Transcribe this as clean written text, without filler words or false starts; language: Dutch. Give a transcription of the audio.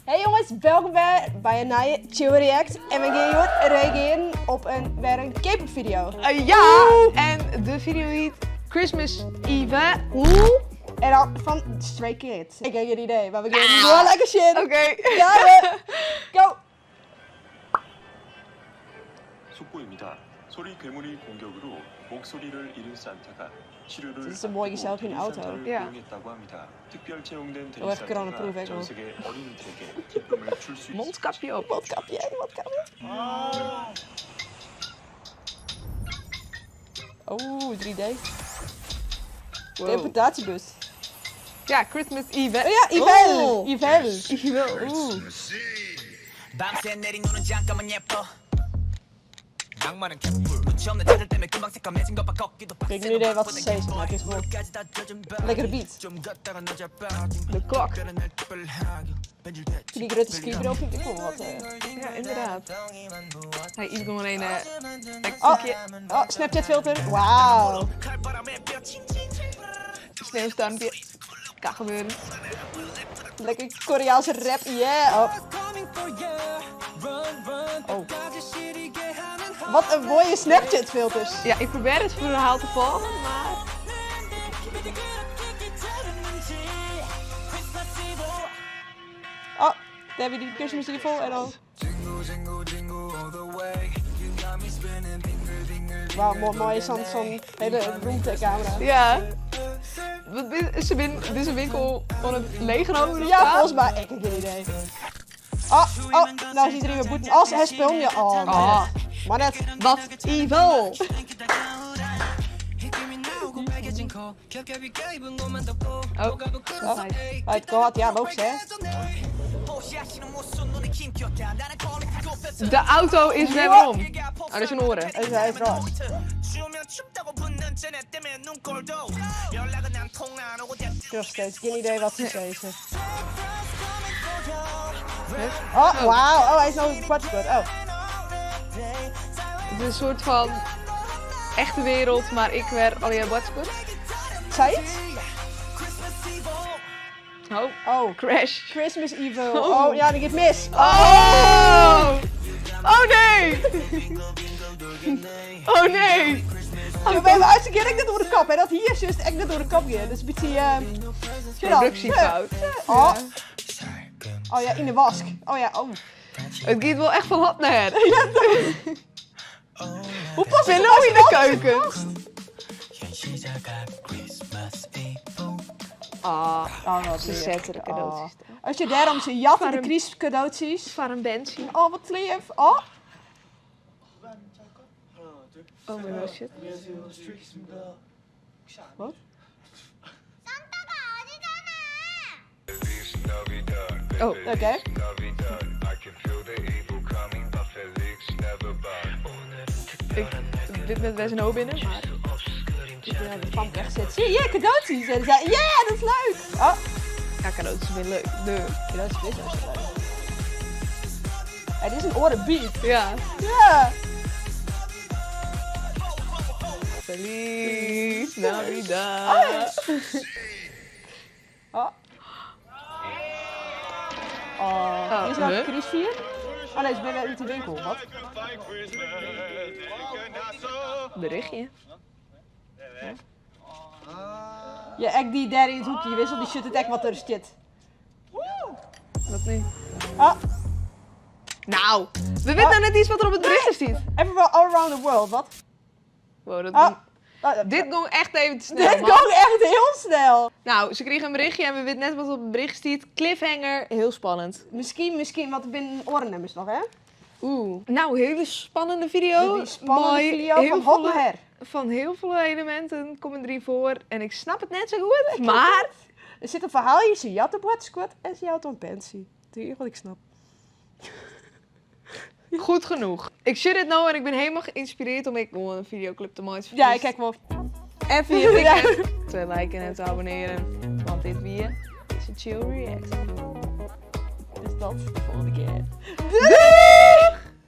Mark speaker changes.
Speaker 1: Hey jongens, welkom bij een nieuwe Tsjil Reacts. En we gaan reageren op weer een Kpop video.
Speaker 2: Ja, en de video heet Christmas Eve.
Speaker 1: En dan van Stray Kids. Ik heb geen idee, maar we gaan gewoon lekker shit.
Speaker 2: Oké.
Speaker 1: Ja, go!
Speaker 3: 속보입니다. 소리 괴물이 공격으로 목소리를 잃은 산타가 치료를
Speaker 1: Het is een mooi gezellig in de auto.
Speaker 2: Ja.
Speaker 3: 이용했다고 합니다. 특별 채용된
Speaker 1: Heel even coronaproof, hè,
Speaker 3: 대리산타가 전
Speaker 1: gewoon.
Speaker 3: 세계 어린이들에게 기쁨을 줄 수 있습니다.
Speaker 2: Mondkapje op.
Speaker 1: Mondkapje, mondkapje. Oh, 3D.
Speaker 2: Wow.
Speaker 1: Interpretatiebus.
Speaker 2: Ja, Christmas Eve.
Speaker 1: Oh ja, EveL! EveL!
Speaker 2: EveL.
Speaker 4: 밤새 내린 눈은 잠깐만 예뻐 낭만은 개뿔 눈치 없는 자들 때문에 금방 새까매진 것봐 걷기도
Speaker 1: Ik heb geen idee wat ze zeggen, maar het is wel lekkere beat.
Speaker 2: De klok.
Speaker 1: Die grote skier ook vind ik wel wat.
Speaker 2: Ja, inderdaad. Hij iets nog alleen
Speaker 1: Oh, Snapchat filter. Wauw.
Speaker 2: sneeuwstormpje. Kan gebeuren.
Speaker 1: Lekker Koreaanse rap, yeah. Oh. Wat een mooie Snapchat filters.
Speaker 2: Ja, ik probeer het verhaal te volgen, maar...
Speaker 1: Oh, daar hebben we die Christmas evil en dan... Wauw, mooi zo'n hele ronde camera.
Speaker 2: Ja. Dit is een winkel van het leeggenomen.
Speaker 1: Ja, volgens mij. Ik heb geen idee. Oh, nou ziet er iemand boeten. Als hij speelt je. Oh, man. Maar net.
Speaker 2: Wat EveL.
Speaker 1: Oh, het gaat, ja, logisch hè.
Speaker 2: De auto is weer om. Oh, dat is een oren.
Speaker 1: Hij is roze. Ik heb nog steeds geen idee wat ze zeggen. Oh, wauw. Oh, hij is nou een kwartspot. Oh.
Speaker 2: Het is een soort van echte wereld, maar ik werd alweer watspot.
Speaker 1: Zei je het?
Speaker 2: Oh, crash.
Speaker 1: Christmas evil. Oh, ja, die gaat mis.
Speaker 2: Oh! Oh nee! Oh nee!
Speaker 1: Je bent wel eens een keer net door de kap, hè? Dat hier is juist echt net door de kap gaan. Dus een beetje.
Speaker 2: Productiefout.
Speaker 1: Oh. Oh ja, in de wask. Oh ja, oh.
Speaker 2: Het gaat wel echt van hot naar her.
Speaker 1: Hoe past het
Speaker 2: nou in de keuken?
Speaker 1: Oh,
Speaker 2: Ze zetten de cadeautjes.
Speaker 1: Als je daarom ze jatten de Chris cadeautjes.
Speaker 2: Van een bandje.
Speaker 1: Oh, wat lief. Oh.
Speaker 2: Oh my shit.
Speaker 1: Wat?
Speaker 2: Oh,
Speaker 1: Oké.
Speaker 2: Dit met best een hoop binnen, maar...
Speaker 1: Ja, dat kan echt zitten. Zie je, cadeautjes. En zei, ja, dat is leuk. Oh.
Speaker 2: Ja, cadeautjes zijn leuk.
Speaker 1: Cadeautjes is best wel leuk. Het is een orenbeat.
Speaker 2: Ja.
Speaker 1: Ja.
Speaker 2: Feliz Navidad.
Speaker 1: Oh. Oh. Hier is nog Chris 4. Oh nee, ze zijn weer uit de winkel. Wat?
Speaker 2: Berichtje.
Speaker 1: Ja, echt die daar in het hoekje. Je wisselt die shit het echt wat er zit.
Speaker 2: Wat nu?
Speaker 1: Ah.
Speaker 2: Nou, we weten nou net iets wat er op het berichtje staat.
Speaker 1: Everywhere all around the world, wat?
Speaker 2: Wow, dit ging echt even te snel.
Speaker 1: Dit
Speaker 2: man.
Speaker 1: ging echt heel snel.
Speaker 2: Nou, ze kregen een berichtje en we weten net wat op het bericht staat. Cliffhanger, heel spannend.
Speaker 1: Misschien, want er binnen orennummers nog, hè?
Speaker 2: Oeh. Nou, hele spannende video.
Speaker 1: Een spannende
Speaker 2: Mooi,
Speaker 1: video van hot naar her.
Speaker 2: Van heel veel elementen komen erin voor. En ik snap het net zo goed, maar...
Speaker 1: Er zit een verhaalje, ze jat op wat squat en ze jat op een pensie. Dat is wat ik snap.
Speaker 2: Goed genoeg. Ik shit het nou en ik ben helemaal geïnspireerd om een videoclip te maken.
Speaker 1: Ja, ik kijk wel.
Speaker 2: Even je klikken, te liken en te abonneren. Want dit weer is een Tsjil Reacts.
Speaker 1: Dus dat de volgende keer.
Speaker 2: Doei!